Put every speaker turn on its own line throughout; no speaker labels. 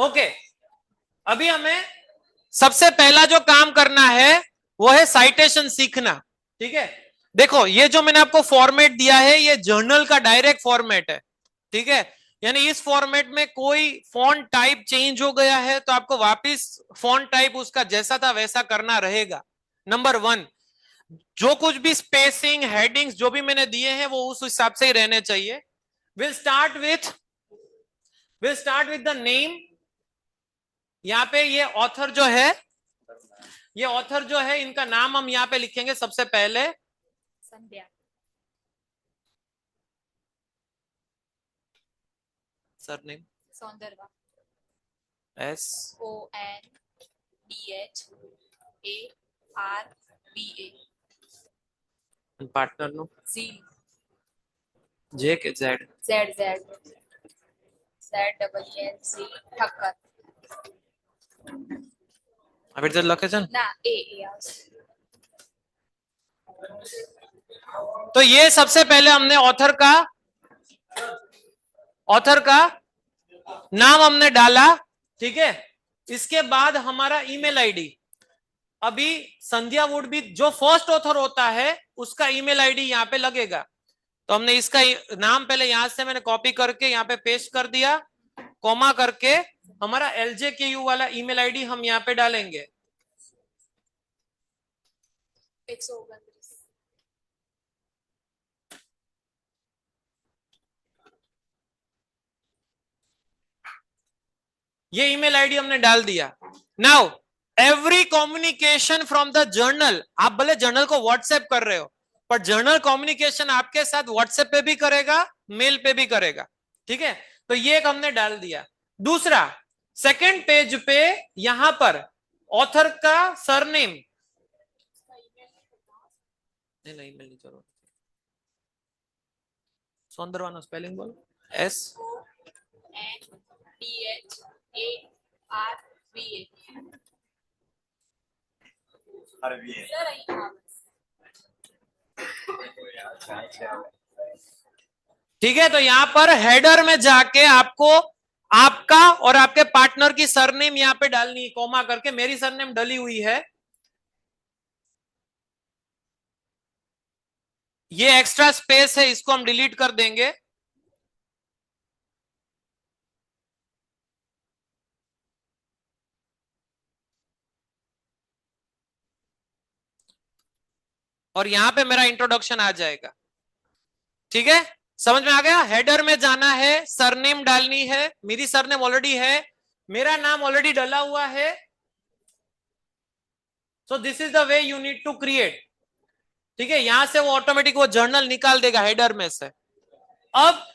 Okay, अभी हमें सबसे पहला जो काम करना है वो है साइटेशन सीखना। ठीक है, देखो ये जो मैंने आपको फॉर्मेट दिया है ये जर्नल का डायरेक्ट फॉर्मेट है। ठीक है, यानी इस फॉर्मेट में कोई फॉन्ट टाइप चेंज हो गया है तो आपको वापस फॉन्ट टाइप उसका जैसा था वैसा करना रहेगा। नंबर 1, जो कुछ भी स्पेसिंग हेडिंग्स जो भी मैंने दिए हैं वो उस हिसाब से ही रहने चाहिए। Will start with the name. यहाँ पे ये ऑथर जो है, ये ऑथर जो है इनका नाम हम यहाँ पे लिखेंगे सबसे पहले।
संध्या।
सरनेम
सौंदरवा। SONDHARVA।
पार्टनर નું
Z
જે કે ઝેડ
ZZZEELZ ઠક્કર।
આવી રીતે લખે છે ને।
ના A આવશે।
तो ये सबसे पहले हमने ऑथर का नाम हमने डाला। ठीक है, इसके बाद हमारा ईमेल आईडी। अभी संध्या वुड भी जो फर्स्ट ऑथर होता है उसका ईमेल आईडी यहाँ पे लगेगा। तो हमने इसका नाम पहले यहां से मैंने कॉपी करके यहाँ पे पेस्ट कर दिया, कॉमा करके हमारा LJKU वाला ईमेल आईडी हम यहाँ पे डालेंगे।
129।
ये ईमेल आईडी हमने डाल दिया। Now every communication from the journal, आप भले जर्नल को व्हाट्सएप कर रहे हो पर जर्नल कम्युनिकेशन आपके साथ व्हाट्सएप पे भी करेगा, मेल पे भी करेगा। ठीक है, तो ये एक हमने डाल दिया। दूसरा, सेकंड पेज पे यहां पर ऑथर का सरनेम, नहीं ईमेल नहीं जरूरत, सौंदरवा स्पेलिंग बोलो। ठीक है, तो यहां पर हेडर में जाके आपको आपका और आपके पार्टनर की सरनेम यहां पे डालनी है कॉमा करके। मेरी सरनेम डली हुई है, ये एक्स्ट्रा स्पेस है इसको हम डिलीट कर देंगे। और यहां पे मेरा इंट्रोडक्शन आ जाएगा। ठीक है, समझ में आ गया। हेडर में जाना है, सरनेम डालनी है, मेरी सरनेम ऑलरेडी है, मेरा नाम ऑलरेडी डला हुआ है। So this is the way you need to create. ठीक है, यहां से वो ऑटोमेटिक वो जर्नल निकाल देगा हेडर में से। अब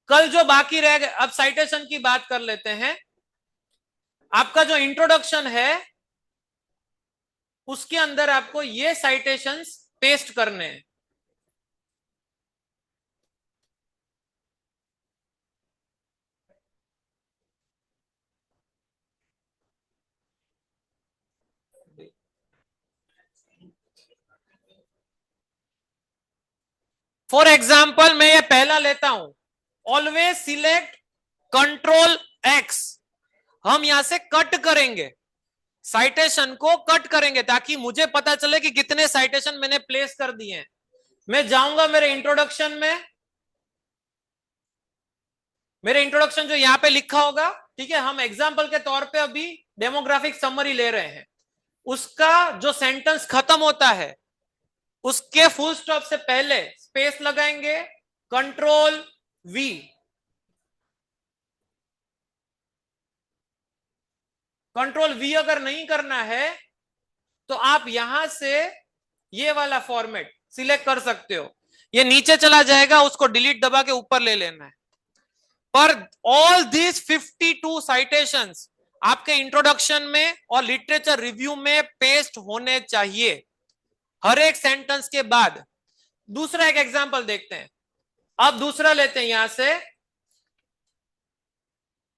कल जो बाकी रह गए, अब साइटेशन की बात कर लेते हैं। आपका जो इंट्रोडक्शन है उसके अंदर आपको ये साइटेशंस पेस्ट करने हैं। फॉर एग्जाम्पल मैं ये पहला लेता हूं, ऑलवेज सिलेक्ट Ctrl+X। हम यहां से कट करेंगे, साइटेशन को कट करेंगे ताकि मुझे पता चले कि कितने साइटेशन मैंने प्लेस कर दिए हैं। मैं जाऊंगा मेरे इंट्रोडक्शन में, मेरे इंट्रोडक्शन जो यहां पे लिखा होगा। ठीक है, हम एग्जाम्पल के तौर पे अभी डेमोग्राफिक समरी ले रहे हैं, उसका जो सेंटेंस खत्म होता है उसके फुल स्टॉप से पहले स्पेस लगाएंगे, Ctrl+V। Ctrl+V अगर नहीं करना है तो आप यहां से ये वाला फॉर्मेट सिलेक्ट कर सकते हो, ये नीचे चला जाएगा, उसको डिलीट दबा के ऊपर ले लेना है। पर ऑल दिस 52 साइटेशंस आपके इंट्रोडक्शन में और लिटरेचर रिव्यू में पेस्ट होने चाहिए हर एक सेंटेंस के बाद। दूसरा एक एग्जांपल देखते हैं। अब दूसरा लेते हैं, यहां से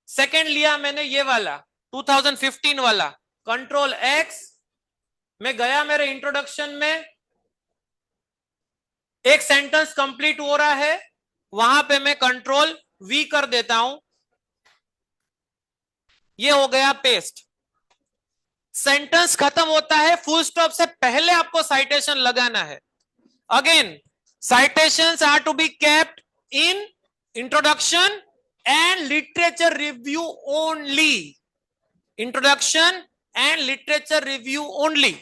सेकंड लिया मैंने ये वाला 2015 वाला, Ctrl+X। मैं गया मेरे इंट्रोडक्शन में, एक सेंटेंस कंप्लीट हो रहा है, वहां पे मैं Ctrl+V कर देता हूं। ये हो गया पेस्ट। सेंटेंस खत्म होता है, फुल स्टॉप से पहले आपको साइटेशन लगाना है। Again citations are to be kept in introduction and literature review only. Introduction and literature review only.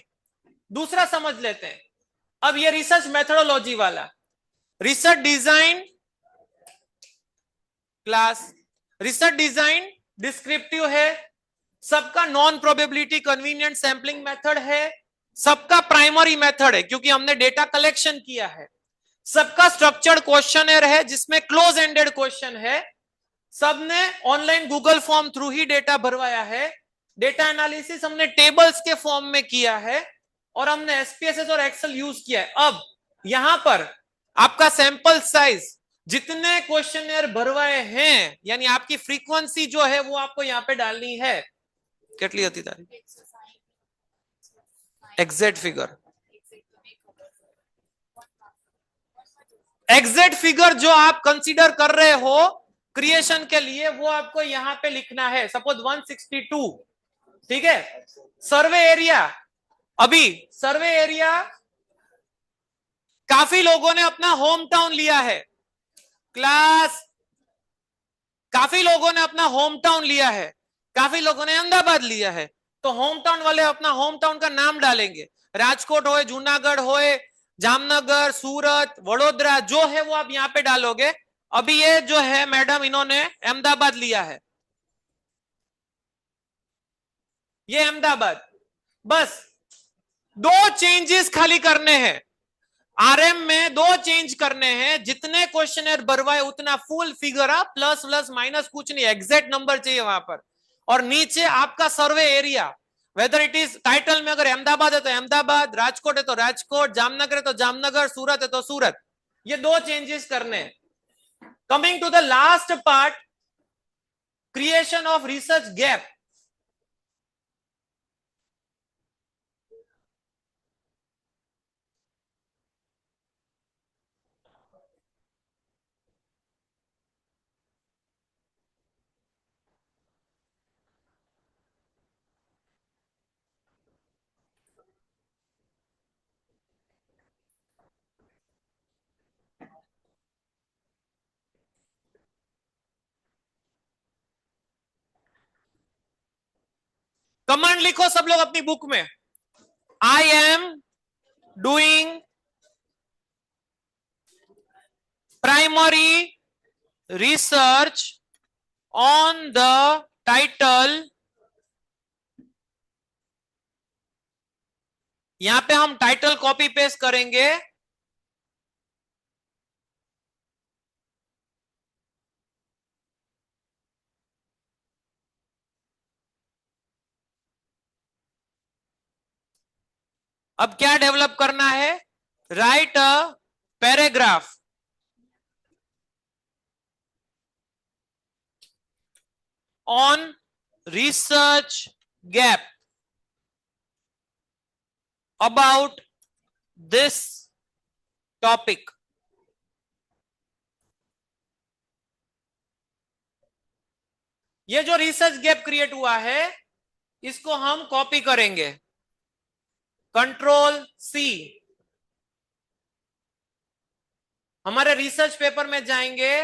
दूसरा समझ लेते हैं। अब ये रिसर्च मेथोडोलॉजी वाला, research design class, research design descriptive है, सबका non probability convenient sampling method है, सबका प्राइमरी मेथड है क्योंकि हमने डेटा कलेक्शन किया है, सबका स्ट्रक्चर्ड क्वेश्चनर है जिसमें क्लोज एंडेड क्वेश्चन है, सबने ऑनलाइन गूगल फॉर्म थ्रू ही डेटा भरवाया है, डेटा एनालिसिस हमने टेबल्स के फॉर्म में किया है और हमने एसपीएसएस और एक्सेल यूज किया है। अब यहां पर आपका सैंपल साइज जितने क्वेश्चनर भरवाए हैं यानी आपकी फ्रीक्वेंसी जो है वो आपको यहां पे डालनी है। કેટલી હતી તારી एग्जैक्ट फिगर? एग्जैक्ट फिगर जो आप कंसीडर कर रहे हो क्रिएशन के लिए वो आपको यहां पे लिखना है। सपोज 162, ठीक है। सर्वे एरिया, अभी सर्वे एरिया काफी लोगों ने अपना होम टाउन लिया है क्लास, काफी लोगों ने अपना होम टाउन लिया है, काफी लोगों ने अहमदाबाद लिया है। तो होम टाउन वाले अपना होम टाउन का नाम डालेंगे, राजकोट होए, जूनागढ़ होए, जामनगर, सूरत, वडोदरा जो है वो आप यहां पे डालोगे। अभी ये जो है मैडम इन्होंने अहमदाबाद लिया है, ये अहमदाबाद। बस दो चेंजेस खाली करने हैं, आरएम में दो चेंज करने हैं, जितने क्वेश्चनर भरवाए उतना फुल फिगर आप प्लस प्लस माइनस कुछ नहीं, एग्जैक्ट नंबर चाहिए वहां पर। और नीचे आपका survey area, whether it is title में अगर अहमदाबाद है तो अहमदाबाद, राजकोट है तो राजकोट, जामनगर है तो जामनगर, सूरत है तो सूरत, ये दो चेंजेस करने हैं। Coming to the last part, creation of research gap. Command लिखो सब लोग अपनी बुक में, I am doing primary research on the title. यहां पे हम टाइटल कॉपी पेस्ट करेंगे, अब क्या डेवलप करना है, right a paragraph on research gap about this topic. ये जो रिसर्च गैप क्रिएट हुआ है इसको हम कॉपी करेंगे, कंट्रोल सी, हमारे रिसर्च पेपर में जाएंगे,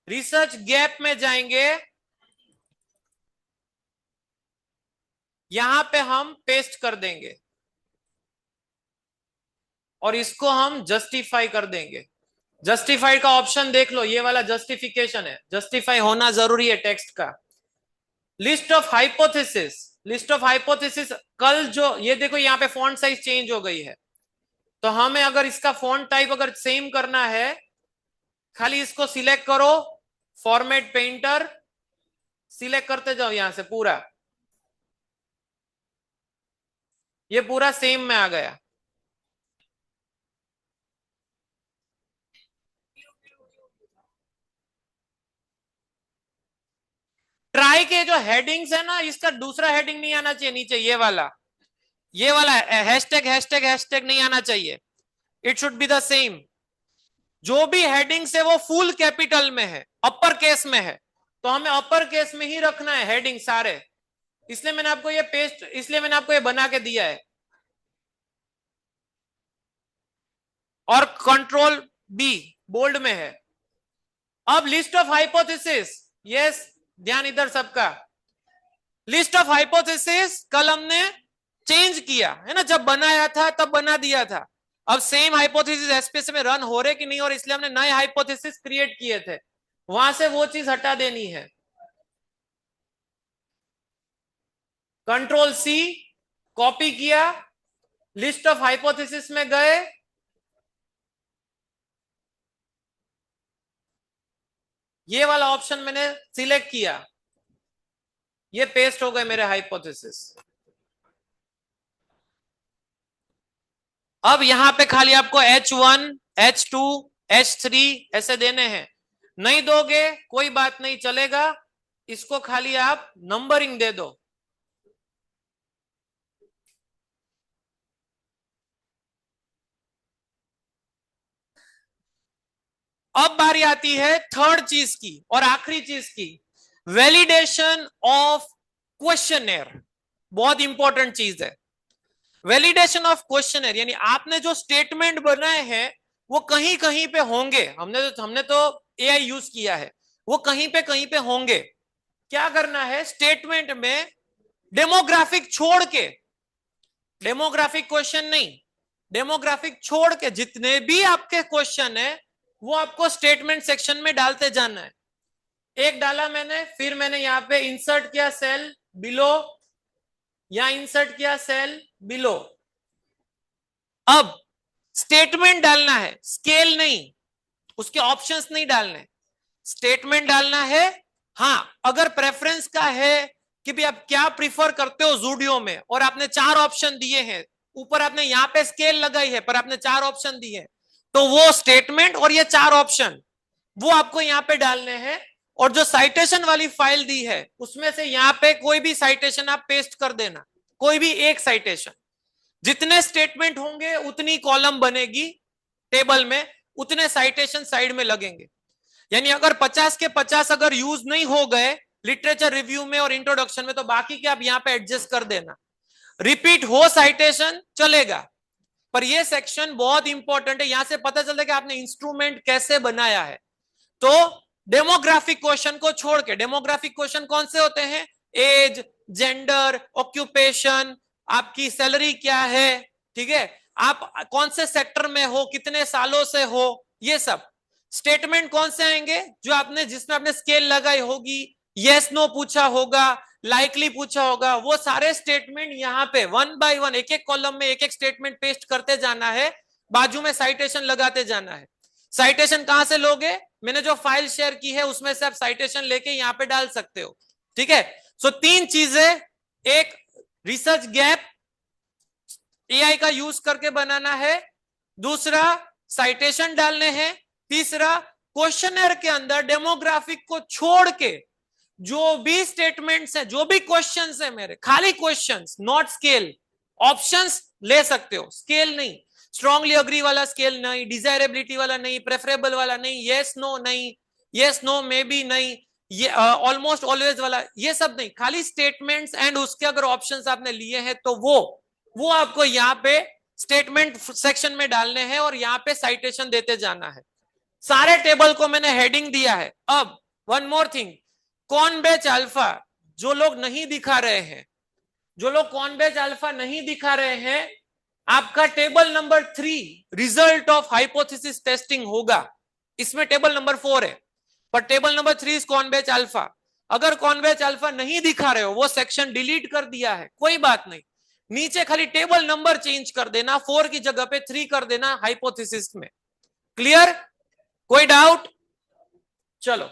रिसर्च गैप में जाएंगे, यहां पे हम पेस्ट कर देंगे और इसको हम जस्टिफाई कर देंगे। जस्टिफाई का ऑप्शन देख लो, ये वाला जस्टिफिकेशन है, जस्टिफाई होना जरूरी है टेक्स्ट का। List of hypothesis, list of hypothesis, कल जो ये देखो यहाँ पे फॉन्ट साइज चेंज हो गई है, तो हमें अगर इसका फॉन्ट टाइप अगर सेम करना है, खाली इसको सिलेक्ट करो, फॉर्मेट पेंटर सिलेक्ट करते जाओ यहां से, पूरा ये पूरा सेम में आ गया। ट्राई के जो हेडिंग्स है ना, इसका दूसरा हेडिंग नहीं आना चाहिए नीचे, ये वाला हैशटैग हैशटैग हैशटैग नहीं आना चाहिए, it should be the same. जो भी हेडिंग्स है वो फुल कैपिटल में है, अपर केस में है, तो हमें अपर केस में ही रखना है हेडिंग सारे, इसलिए मैंने आपको ये बना के दिया है। और कंट्रोल बी बोल्ड में है। अब लिस्ट ऑफ हाइपोथेसिस, यस ध्यान इधर सबका। लिस्ट ऑफ हाइपोथेसिस कल हमने चेंज किया है ना, जब बनाया था तब बना दिया था। अब सेम हाइपोथेसिस एसपीएस में रन हो रहे कि नहीं, और इसलिए हमने नए हाइपोथेसिस क्रिएट किए थे, वहां से वो चीज हटा देनी है। कंट्रोल सी कॉपी किया, लिस्ट ऑफ हाइपोथेसिस में गए, ये वाला ऑप्शन मैंने सिलेक्ट किया, ये पेस्ट हो गए मेरे हाइपोथेसिस। अब यहां पे खाली आपको H1, H2, H3 ऐसे देने हैं। नहीं दोगे कोई बात नहीं, चलेगा, इसको खाली आप नंबरिंग दे दो। अब बारी आती है थर्ड चीज की और आखिरी चीज की, वैलिडेशन ऑफ क्वेश्चनर। बहुत इंपॉर्टेंट चीज है वैलिडेशन ऑफ क्वेश्चनर, यानी आपने जो स्टेटमेंट बनाए हैं वो कहीं कहीं पे होंगे, हमने तो एआई यूज किया है, वो कहीं पे होंगे। क्या करना है स्टेटमेंट में, डेमोग्राफिक छोड़ के, डेमोग्राफिक क्वेश्चन नहीं, डेमोग्राफिक छोड़ के जितने भी आपके क्वेश्चन है वो आपको स्टेटमेंट सेक्शन में डालते जाना है। एक डाला मैंने, फिर मैंने यहां पे इंसर्ट किया सेल बिलो, यहां इंसर्ट किया सेल बिलो। अब स्टेटमेंट डालना है, स्केल नहीं, उसके ऑप्शंस नहीं डालने, स्टेटमेंट डालना है। हाँ अगर प्रेफरेंस का है कि भी आप क्या प्रिफर करते हो जूडियो में, और आपने 4 ऑप्शन दिए हैं, ऊपर आपने यहां पे स्केल लगाई है पर आपने 4 ऑप्शन दिए हैं, तो वो स्टेटमेंट और ये 4 ऑप्शन वो आपको यहां पे डालने हैं। और जो साइटेशन वाली फाइल दी है उसमें से यहां पे कोई भी साइटेशन आप पेस्ट कर देना, कोई भी एक साइटेशन। जितने स्टेटमेंट होंगे उतनी कॉलम बनेगी टेबल में, उतने साइटेशन साइड में लगेंगे। यानी अगर 50 के 50 अगर यूज नहीं हो गए लिटरेचर रिव्यू में और इंट्रोडक्शन में, तो बाकी के आप यहां पे एडजस्ट कर देना। रिपीट हो साइटेशन चलेगा, पर यह सेक्शन बहुत इंपॉर्टेंट है, यहां से पता चलता है कि आपने इंस्ट्रूमेंट कैसे बनाया है। तो डेमोग्राफिक क्वेश्चन को छोड़ के, डेमोग्राफिक क्वेश्चन कौन से होते हैं, एज, जेंडर, ऑक्यूपेशन, आपकी सैलरी क्या है, ठीक है, आप कौन से सेक्टर में हो, कितने सालों से हो, ये सब। स्टेटमेंट कौन से आएंगे, जो आपने जिसमें आपने स्केल लगाई होगी, यस नो पूछा होगा, लाइकली पूछा होगा, वो सारे स्टेटमेंट यहां पे 1 बाय 1 एक एक कॉलम में एक एक स्टेटमेंट पेस्ट करते जाना है, बाजू में साइटेशन लगाते जाना है। साइटेशन कहां से लोगे, मैंने जो फाइल शेयर की है उसमें से आप साइटेशन लेके यहां पे डाल सकते हो, ठीक है। सो 3 चीजें, एक रिसर्च गैप एआई का यूज करके बनाना है, दूसरा साइटेशन डालने हैं, तीसरा क्वेश्चनर के अंदर डेमोग्राफिक को छोड़ के जो भी स्टेटमेंट्स है, जो भी क्वेश्चंस है मेरे, खाली क्वेश्चंस, नॉट स्केल, ऑप्शंस ले सकते हो, स्केल नहीं। स्ट्रांगली अग्री वाला स्केल नहीं, डिजायरेबिलिटी वाला नहीं, प्रेफरेबल वाला नहीं, यस नो नहीं, यस नो मे बी नहीं, ये ऑलमोस्ट ऑलवेज वाला, ये सब नहीं, खाली स्टेटमेंट्स एंड उसके अगर ऑप्शंस आपने लिए हैं तो वो आपको यहाँ पे स्टेटमेंट सेक्शन में डालने हैं और यहाँ पे साइटेशन देते जाना है। सारे टेबल को मैंने हेडिंग दिया है। अब वन मोर थिंग, कौन बैच अल्फा जो लोग नहीं दिखा रहे हैं, जो लोग कौन बैच अल्फा नहीं दिखा रहे हैं, आपका table number 3 result of hypothesis testing होगा, इसमें टेबल नंबर 4 है, पर टेबल नंबर 3 इज कौन बैच अल्फा। अगर कौन बैच अल्फा नहीं दिखा रहे हो, वो सेक्शन डिलीट कर दिया है, कोई बात नहीं, नीचे खाली टेबल नंबर चेंज कर देना, 4 की जगह पे 3 कर देना हाइपोथेसिस में। क्लियर, कोई डाउट, चलो